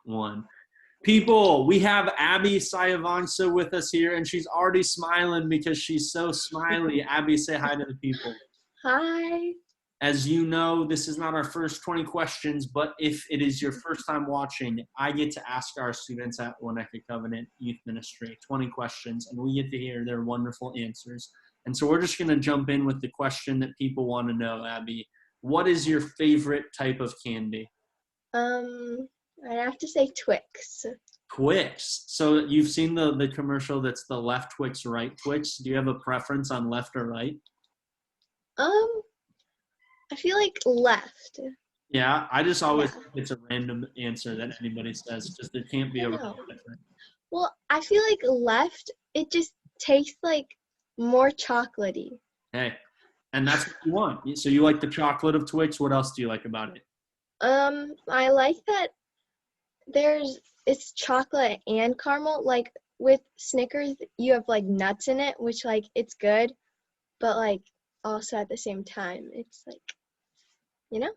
one. People, we have Abi Sayavongsa with us here, and she's already smiling because she's so smiley. Abi, say hi to the people. Hi. As you know, this is not our first 20 questions, but if it is your first time watching, I get to ask our students at Winnetka Covenant Youth Ministry 20 questions, and we get to hear their wonderful answers. And so we're just going to jump in with the question that people want to know, Abby. What is your favorite type of candy? I'd have to say Twix. Twix. So you've seen the commercial that's the left Twix, right Twix. Do you have a preference on left or right? I feel like left. Yeah, I just always think it's a random answer that anybody says. Just there can't be a right difference. Well, I feel like left, it just tastes like more chocolatey. Hey, and that's what you want. So you like the chocolate of Twix. What else do you like about it? I like that it's chocolate and caramel. Like with Snickers, you have like nuts in it, which like it's good, but like also at the same time, it's like, you know?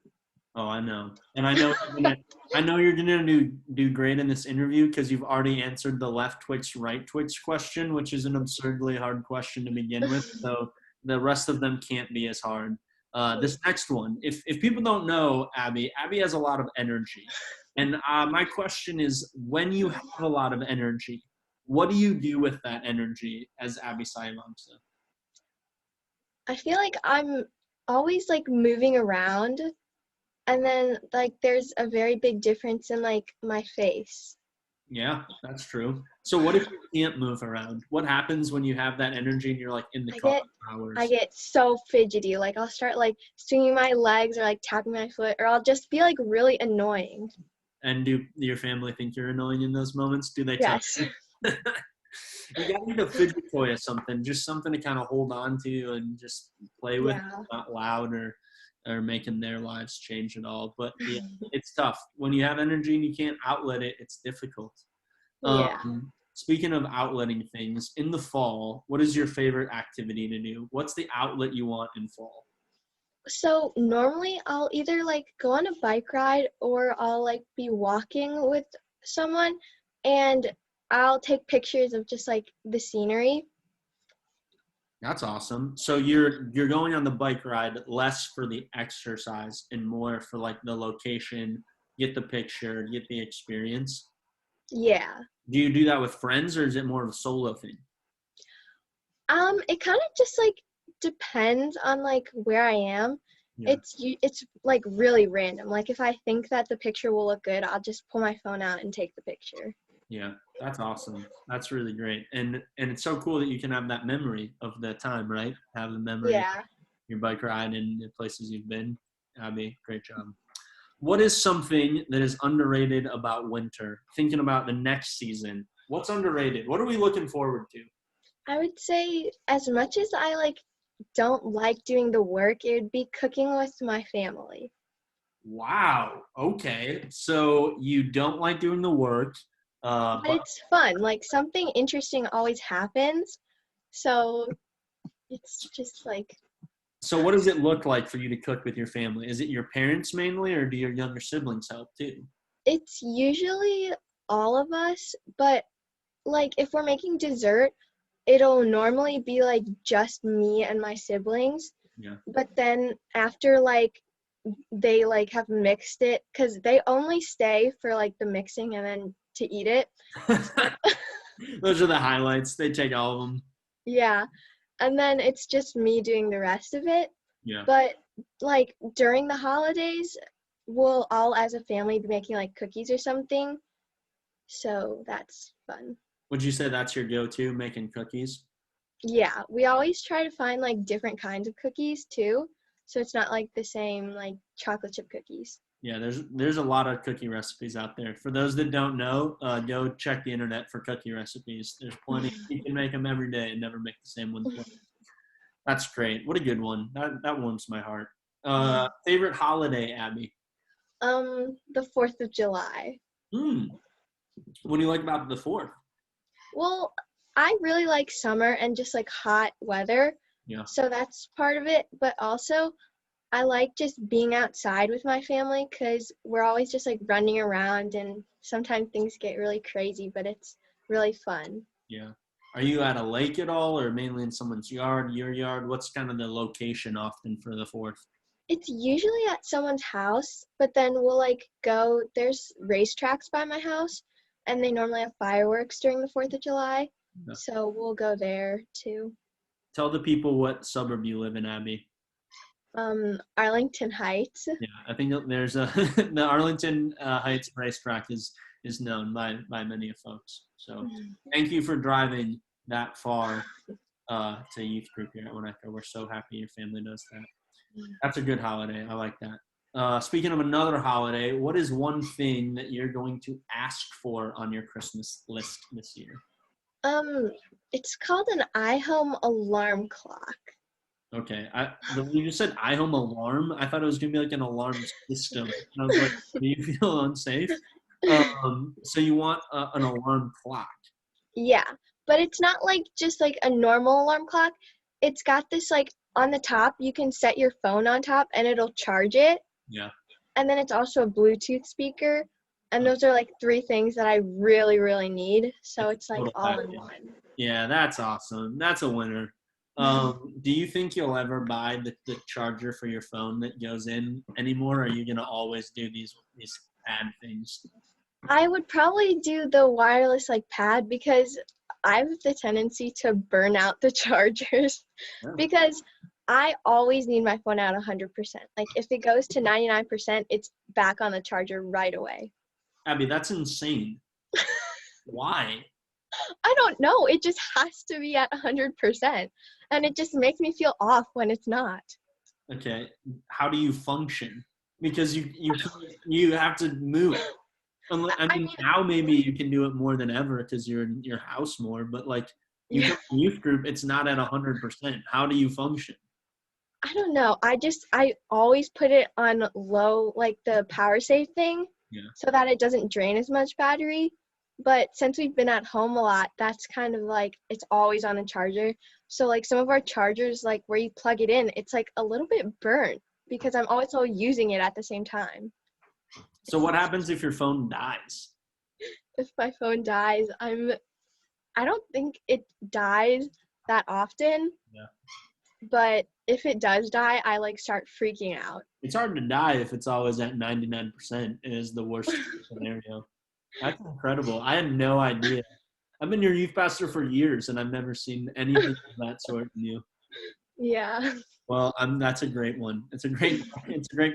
Oh, I know, and I know you're gonna do great in this interview because you've already answered the left Twix, right Twix question, which is an absurdly hard question to begin with. So the rest of them can't be as hard. This next one, if people don't know Abby has a lot of energy, and my question is, when you have a lot of energy, what do you do with that energy as Abi Sayavongsa? I feel like I'm always like moving around. And then, like, there's a very big difference in, like, my face. Yeah, that's true. So what if you can't move around? What happens when you have that energy and you're, like, in the car for hours? I get so fidgety. Like, I'll start, like, swinging my legs or, like, tapping my foot. Or I'll just be, like, really annoying. And do your family think you're annoying in those moments? Do they tell you? You got to get a fidget toy or something. Just something to kind of hold on to and just play with. Yeah. Not loud or making their lives change at all. But yeah, it's tough. When you have energy and you can't outlet it, it's difficult. Yeah. Speaking of outletting things, in the fall, what is your favorite activity to do? What's the outlet you want in fall? So normally I'll either like go on a bike ride or I'll like be walking with someone and I'll take pictures of just like the scenery. That's awesome. So you're going on the bike ride less for the exercise and more for like the location, get the picture, get the experience. Yeah. Do you do that with friends or is it more of a solo thing? It kind of just like depends on like where I am. Yeah. It's like really random. Like if I think that the picture will look good, I'll just pull my phone out and take the picture. Yeah, that's awesome. That's really great. And it's so cool that you can have that memory of the time, right? Have the memory of your bike ride and the places you've been. Abby, great job. What is something that is underrated about winter? Thinking about the next season, what's underrated? What are we looking forward to? I would say as much as I like don't like doing the work, it would be cooking with my family. Wow. Okay. So you don't like doing the work, But it's fun. Like something interesting always happens. So it's just like. So what does it look like for you to cook with your family? Is it your parents mainly, or do your younger siblings help too? It's usually all of us, but like if we're making dessert, it'll normally be like just me and my siblings. Yeah. But then after like they like have mixed it, because they only stay for like the mixing and then to eat it. Those are the highlights. They take all of them. Yeah. And then it's just me doing the rest of it. Yeah. But like during the holidays, we'll all as a family be making like cookies or something. So that's fun. Would you say that's your go-to, making cookies? Yeah, we always try to find like different kinds of cookies too. So it's not like the same like chocolate chip cookies. Yeah, there's a lot of cookie recipes out there. For those that don't know, go check the internet for cookie recipes. There's plenty. You can make them every day and never make the same one twice. That's great. What a good one. That warms my heart. Favorite holiday, Abby? The 4th of July. What do you like about the 4th? Well, I really like summer and just like hot weather. Yeah. So that's part of it. But also, I like just being outside with my family because we're always just like running around and sometimes things get really crazy, but it's really fun. Yeah. Are you at a lake at all, or mainly in someone's yard, your yard? What's kind of the location often for the fourth? It's usually at someone's house, but then we'll like go, there's racetracks by my house, and they normally have fireworks during the 4th of July. Yeah. So we'll go there too. Tell the people what suburb you live in, Abby. Arlington Heights. Yeah, I think there's a the Arlington Heights racetrack is known by many of folks. So thank you for driving that far to youth group here at Winnetka. We're so happy your family does that. That's a good holiday. I like that. Speaking of another holiday, what is one thing that you're going to ask for on your Christmas list this year? Um, it's called an iHome alarm clock. Okay, you just said iHome alarm. I thought it was gonna be like an alarm system. And I was like, do you feel unsafe? So you want an alarm clock? Yeah, but it's not like just like a normal alarm clock. It's got this like on the top, you can set your phone on top and it'll charge it. Yeah. And then it's also a Bluetooth speaker. And those are like 3 things that I really, really need. So it's like Total all in package. one. Yeah, that's awesome. That's a winner. Do you think you'll ever buy the charger for your phone that goes in anymore? Or are you gonna always do these pad things? I would probably do the wireless like pad because I have the tendency to burn out the chargers Yeah. because I always need my phone at 100%. Like if it goes to 99%, it's back on the charger right away. Abby, that's insane. Why? I don't know. It just has to be at 100%. And it just makes me feel off when it's not. Okay, how do you function? Because you have to move. I I mean, mean, now maybe you can do it more than ever because you're in your house more. But like, you yeah, come to youth group, it's not at 100%. How do you function? I don't know. I always put it on low, like the power save thing, Yeah. so that it doesn't drain as much battery. But since we've been at home a lot, that's kind of like it's always on a charger. So like some of our chargers, like where you plug it in, it's like a little bit burnt because I'm also using it at the same time. So what happens if your phone dies? If my phone dies, I don't think it dies that often, Yeah. but if it does die, I like start freaking out. It's hard to die if it's always at 99%. It is the worst scenario. That's incredible. I had no idea. I've been your youth pastor for years, and I've never seen anything of that sort in you. Yeah. Well, that's a great one. It's a great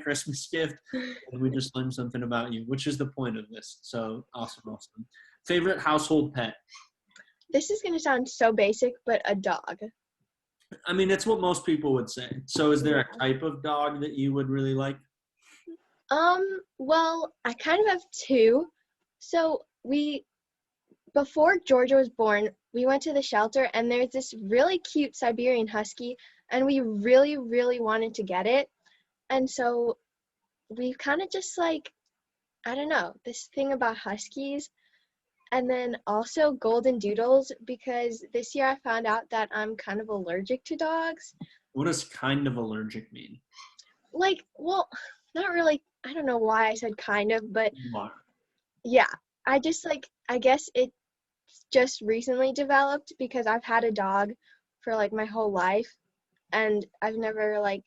Christmas gift, and we just learned something about you, which is the point of this. So awesome. Favorite household pet? This is gonna sound so basic, but a dog. I mean, it's what most people would say. So, is there Yeah. a type of dog that you would really like? Well, I kind of have 2. So before Georgia was born, we went to the shelter and there's this really cute Siberian Husky and we really, really wanted to get it. And so we kind of just like, I don't know, this thing about Huskies and then also golden doodles because this year I found out that I'm kind of allergic to dogs. What does kind of allergic mean? Like, well, not really. I don't know why I said kind of, but You are. yeah, I just like, I guess it just recently developed because I've had a dog for like my whole life and I've never like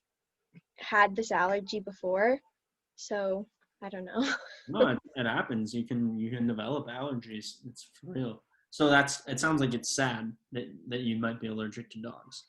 had this allergy before. So I don't know. No, it happens. You can develop allergies. It's for real. So it sounds like it's sad that you might be allergic to dogs.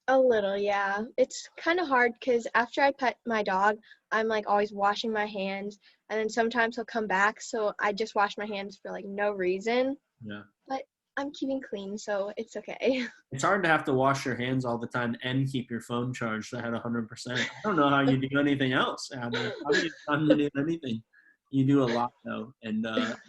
A little, yeah. It's kind of hard because after I pet my dog, I'm like always washing my hands and then sometimes he'll come back. So I just wash my hands for like no reason. Yeah. But I'm keeping clean, so it's okay. It's hard to have to wash your hands all the time and keep your phone charged at 100%. I don't know how you do anything else, Abby. How do you have time to do anything? You do a lot, though, and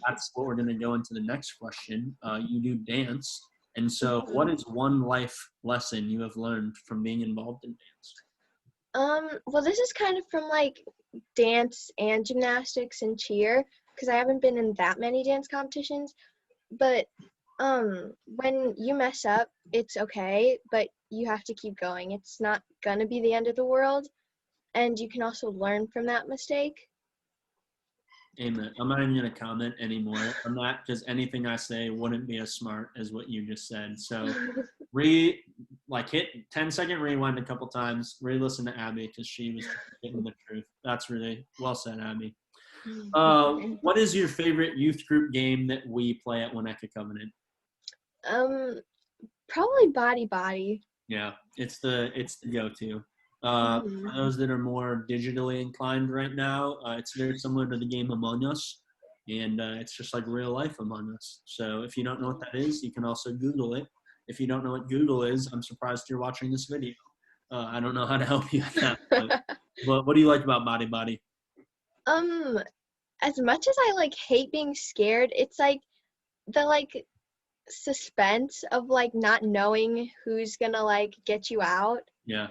that's what we're going to go into the next question. You do dance, and so what is one life lesson you have learned from being involved in dance? Well, this is kind of from like dance and gymnastics and cheer because I haven't been in that many dance competitions. But when you mess up, it's okay, but you have to keep going. It's not gonna be the end of the world. and you can also learn from that mistake. Amen. I'm not even going to comment anymore on that because anything I say wouldn't be as smart as what you just said. So hit 10-second rewind a couple times, re-listen to Abby because she was getting the truth. That's really well said, Abby. What is your favorite youth group game that we play at Winnetka Covenant? Probably Body. Yeah, it's the go-to. Mhm. For those that are more digitally inclined right now, it's very similar to the game Among Us, and it's just like real life Among Us. So if you don't know what that is, you can also Google it. If you don't know what Google is, I'm surprised you're watching this video. I don't know how to help you with that. But what do you like about Body? um, as much as I like hate being scared, it's like the like suspense of like not knowing who's gonna like get you out. Yeah,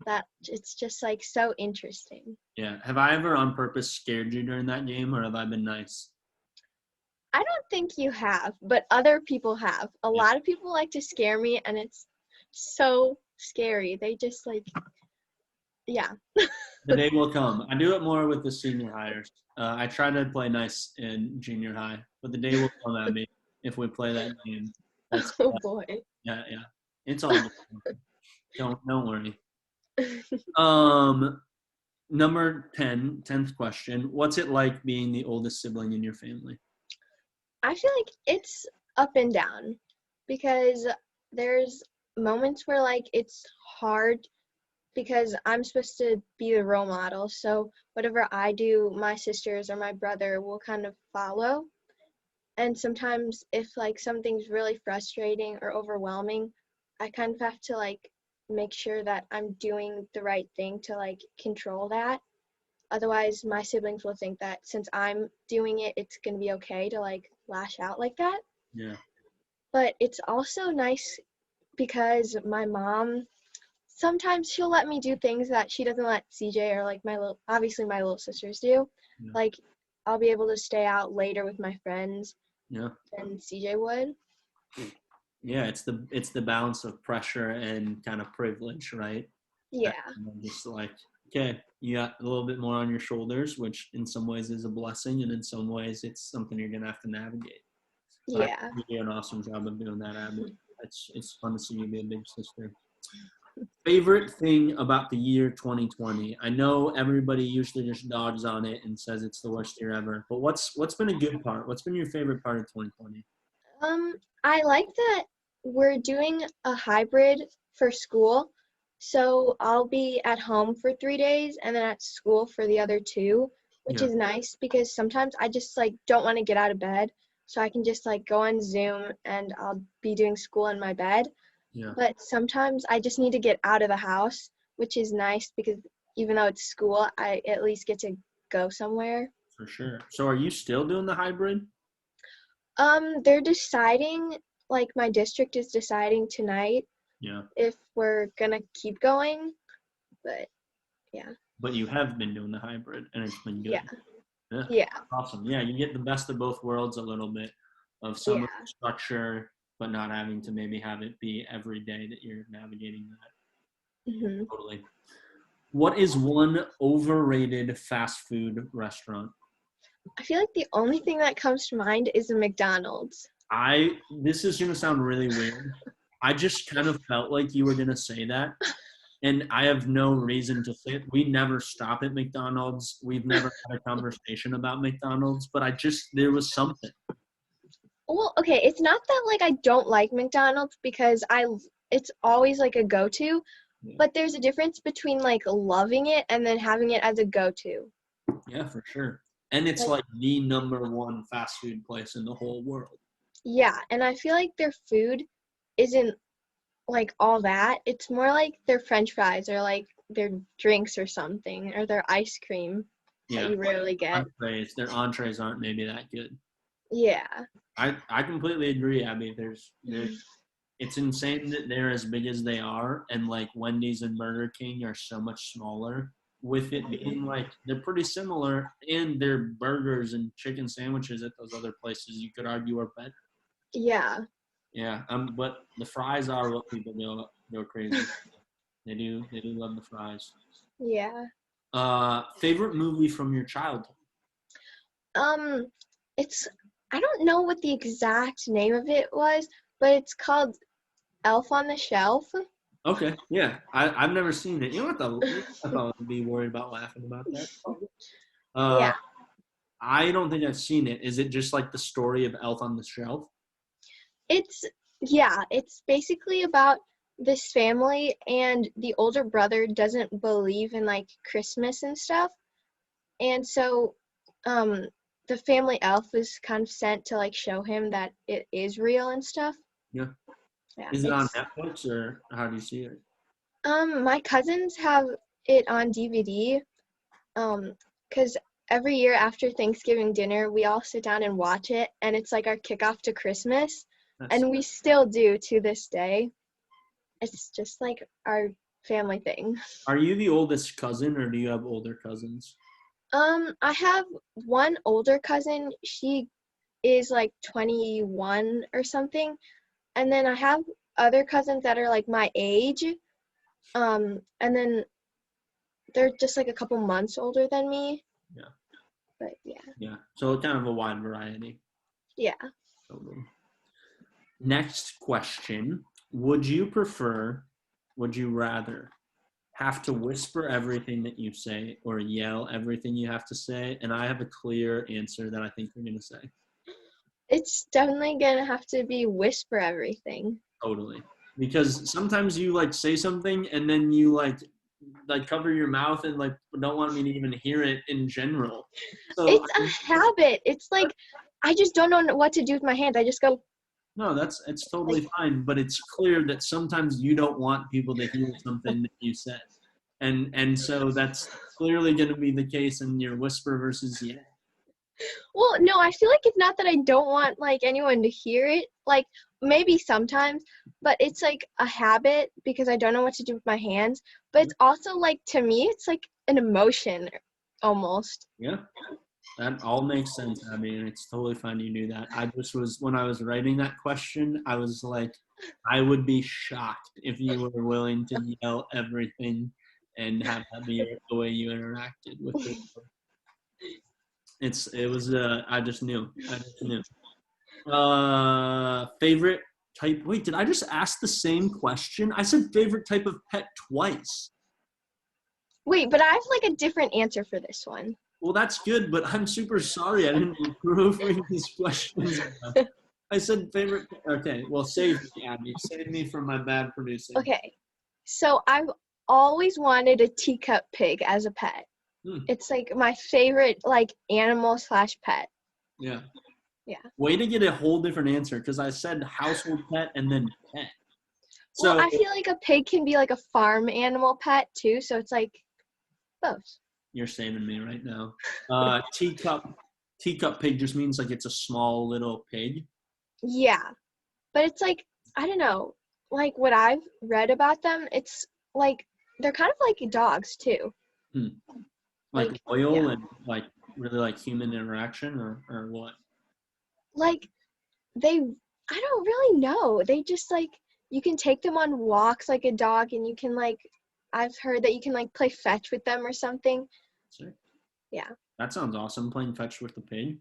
That it's just like so interesting. yeah. Have I ever on purpose scared you during that game, or have I been nice? I don't think you have, but other people have. A Yeah. lot of people like to scare me, and it's so scary. They just like, yeah. The day will come. I do it more with the senior hires. I try to play nice in junior high, but the day will come at me if we play that game. That's Oh boy. yeah. It's all good. Don't worry. Um, number 10th question. What's it like being the oldest sibling in your family? I feel like it's up and down because there's moments where like it's hard because I'm supposed to be the role model. So whatever I do, my sisters or my brother will kind of follow. And sometimes if like something's really frustrating or overwhelming, I kind of have to like make sure that I'm doing the right thing to like control that. Otherwise, my siblings will think that since I'm doing it, it's going to be okay to like lash out like that. Yeah, But it's also nice because my mom sometimes she'll let me do things that she doesn't let CJ or like obviously my little sisters do. yeah, Like I'll be able to stay out later with my friends yeah. than CJ would. Yeah, it's the balance of pressure and kind of privilege, right? That, Yeah. just like, okay, you got a little bit more on your shoulders, which in some ways is a blessing, and in some ways it's something you're gonna have to navigate. But I think Yeah. you do an awesome job of doing that, Abby. It's fun to see you be a big sister. Favorite thing about the year 2020? I know everybody usually just dogs on it and says it's the worst year ever, but what's been a good part? What's been your favorite part of 2020? Um, I like that we're doing a hybrid for school. So I'll be at home for 3 days and then at school for the other two, which Yeah, is nice because sometimes I just like don't want to get out of bed. So I can just like go on Zoom and I'll be doing school in my bed. yeah, But sometimes I just need to get out of the house, which is nice because even though it's school, I at least get to go somewhere. for sure. So are you still doing the hybrid? They're deciding, like my district is deciding tonight Yeah. if we're gonna keep going, but yeah. But you have been doing the hybrid and it's been Yeah. good. Yeah. Yeah. Awesome. Yeah, you get the best of both worlds a little bit of some of Yeah. the structure, but not having to maybe have it be every day that you're navigating that. hmm Totally. What is one overrated fast food restaurant? I feel like the only thing that comes to mind is a McDonald's. This is gonna sound really weird. I just kind of felt like you were gonna say that. And I have no reason to say it. We never stop at McDonald's. We've never had a conversation about McDonald's, but there was something. Well, okay, it's not that like I don't like McDonald's because it's always like a go-to, Yeah, but there's a difference between like loving it and then having it as a go-to. yeah, for sure. And it's Like, like the number one fast food place in the whole world. yeah, and I feel like their food isn't like all that. It's more like their French fries or like their drinks or something or their ice cream that Yeah, you rarely get. their entrees aren't maybe that good. Yeah. I completely agree, Abby. It's insane that they're as big as they are, and like Wendy's and Burger King are so much smaller. With it being like they're pretty similar, and their burgers and chicken sandwiches at those other places you could argue are better. Yeah. Yeah, but the fries are what people go crazy. They do love the fries. Yeah. Favorite movie from your childhood? Um, it's I don't know what the exact name of it was, but it's called Elf on the Shelf. Okay, yeah, I've never seen it. You don't have to be worried about laughing about that. Uh, Yeah, I don't think I've seen it. Is it just like the story of Elf on the Shelf? it's it's basically about this family, and the older brother doesn't believe in like Christmas and stuff, and so um the family elf is kind of sent to like show him that it is real and stuff. Yeah. Yeah, Is it on it's Netflix or how do you see it? my cousins have it on DVD, because every year after Thanksgiving dinner, we all sit down and watch it, and it's like our kickoff to Christmas, That's, and we still do to this day. It's just like our family thing. are you the oldest cousin or do you have older cousins? I have one older cousin. She is like 21 or something, and then I have other cousins that are like my age. And then they're just like a couple months older than me. Yeah. But yeah, Yeah. So kind of a wide variety. yeah. Totally. Next question. Would you rather have to whisper everything that you say or yell everything you have to say? And I have a clear answer that I think you're going to say. It's definitely gonna have to be whisper everything. Totally. Because sometimes you like say something and then you like cover your mouth and like don't want me to even hear it in general. So It's a habit. It's like I just don't know what to do with my hands. I just go no, it's like, totally fine, but it's clear that sometimes you don't want people to hear something that you said. And so that's clearly going to be the case in your whisper versus yeah. well, no, I feel like it's not that I don't want like anyone to hear it. Like maybe sometimes, but it's like a habit because I don't know what to do with my hands. But it's also like to me, it's like an emotion almost. Yeah. That all makes sense, Abby, and it's totally fine you do that. I just was when I was writing that question, I was like, I would be shocked if you were willing to yell everything and have that be the way you interacted with it. It was I just knew. I just knew. Favorite type. Wait, did I just ask the same question? I said favorite type of pet twice. Wait, but I have like a different answer for this one. Well, that's good, but I'm super sorry I didn't proofread these questions enough. I said favorite. Okay, well, save me, Abby. Save me from my bad producing. Okay, so I've always wanted a teacup pig as a pet. Hmm, It's like my favorite like animal slash pet. yeah. Yeah. Way to get a whole different answer because I said household pet and then pet. Well, So I feel like a pig can be like a farm animal pet too, so it's like both. you're saving me right now. Teacup pig just means like it's a small little pig. Yeah. But it's like I don't know, like what I've read about them, it's like they're kind of like dogs too. Hmm. Like Like loyal yeah. and like really like human interaction or what? Like they I don't really know. They just like you can take them on walks like a dog, and you can like I've heard that you can like play fetch with them or something. Sick. Yeah. That sounds awesome. Playing fetch with the pig.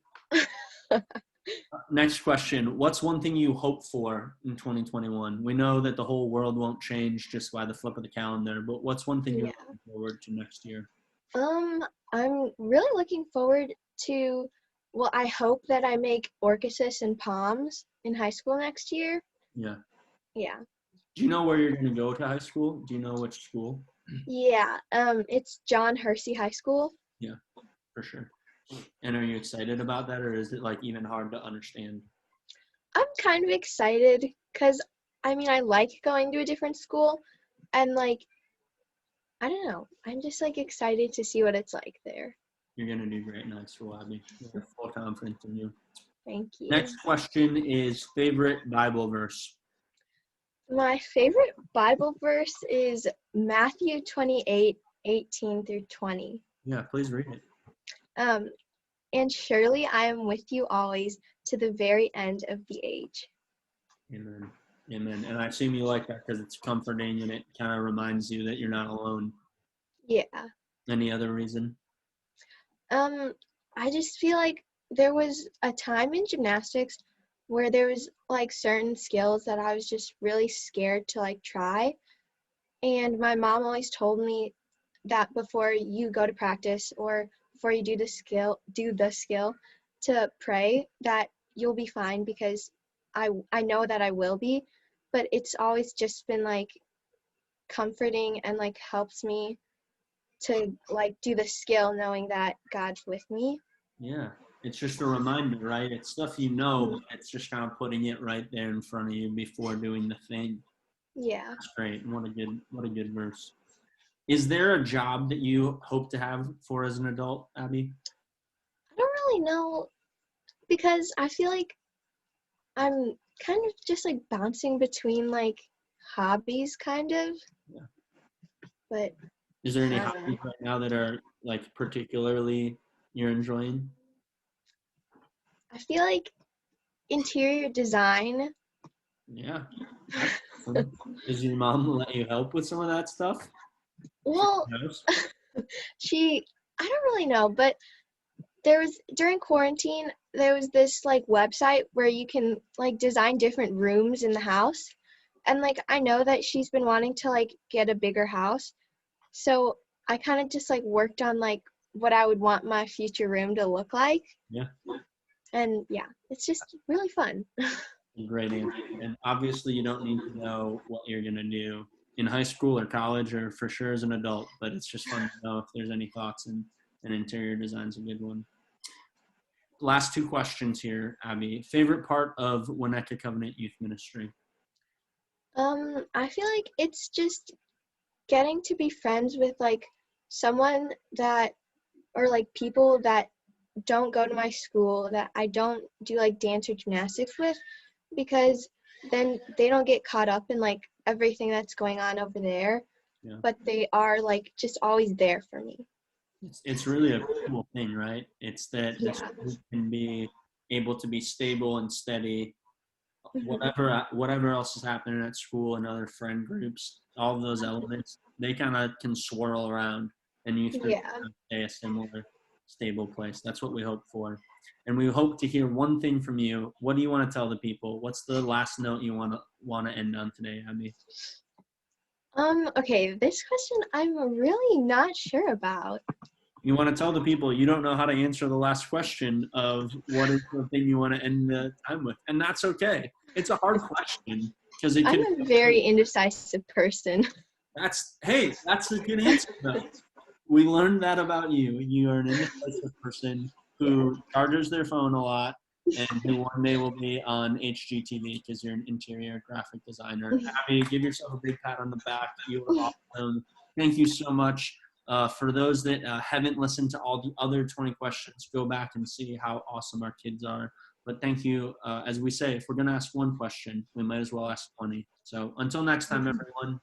Next question. What's one thing you hope for in 2021? We know that the whole world won't change just by the flip of the calendar, but what's one thing you're Yeah. looking forward to next year? I'm really looking forward to, well, I hope that I make orchesis and palms in high school next year. Yeah. Yeah. Do you know where you're going to go to high school? Do you know which school? Yeah. It's John Hersey High School. Yeah, for sure. And are you excited about that or is it like even hard to understand? I'm kind of excited because I mean, I like going to a different school, and like, I don't know. I'm just like excited to see what it's like there. You're going to do great in high school, Abby. I have full confidence in you. Thank you. Next question is favorite Bible verse. My favorite Bible verse is Matthew 28:18 through 20. Yeah, please read it. Um, and surely I am with you always to the very end of the age. Amen. Amen. And I assume you like that because it's comforting and it kind of reminds you that you're not alone. Yeah. Any other reason? Um, I just feel like there was a time in gymnastics where there was like certain skills that I was just really scared to like try. And my mom always told me that before you go to practice or before you do the skill to pray that you'll be fine because I know that I will be, but it's always just been like comforting and like helps me to like do the skill knowing that God's with me. Yeah, it's just a reminder, right? It's stuff you know, Mhm. but it's just kind of putting it right there in front of you before doing the thing. Yeah. That's great. What a good verse. Is there a job that you hope to have for as an adult, Abby? I don't really know because I feel like I'm kind of just like bouncing between like hobbies kind of, Yeah. but Is there any I don't know. hobbies right now that are like particularly you're enjoying? I feel like interior design. Yeah. That's awesome. Does your mom let you help with some of that stuff? Well, Yes. I don't really know, but there was during quarantine, there was this like website where you can like design different rooms in the house. And like I know that she's been wanting to like get a bigger house. So I kind of just like worked on like what I would want my future room to look like. Yeah. And yeah, it's just really fun. Great answer. And obviously, you don't need to know what you're going to do in high school or college or for sure as an adult, but it's just fun to know if there's any thoughts, and interior design's a good one. Last two questions here, Abby. Favorite part of Winnetka Covenant Youth Ministry? I feel like it's just getting to be friends with like someone that or like people that don't go to my school that I don't do like dance or gymnastics with because then they don't get caught up in like everything that's going on over there, Yeah. but they are like just always there for me. It's really a cool thing, right? It's that the Yeah. student can be able to be stable and steady, Mhm. whatever else is happening at school and other friend groups, all of those elements, they kind of can swirl around, and youth group Yeah. can stay a similar, stable place. That's what we hope for, and we hope to hear one thing from you. What do you want to tell the people? What's the last note you want to end on today, Abby? Okay, this question I'm really not sure about. You want to tell the people you don't know how to answer the last question of what is the thing you want to end the time with, and that's okay. It's a hard question because it I'm can. a very indecisive person. That's a good answer though. We learned that about you. You are an indecisive person Yeah. who charges their phone a lot and who one day will be on HGTV because you're an interior graphic designer. Abby, give yourself a big pat on the back. You are awesome. Thank you so much. For those that haven't listened to all the other 20 questions, go back and see how awesome our kids are. But thank you. As we say, if we're going to ask one question, we might as well ask 20. So until next time, everyone.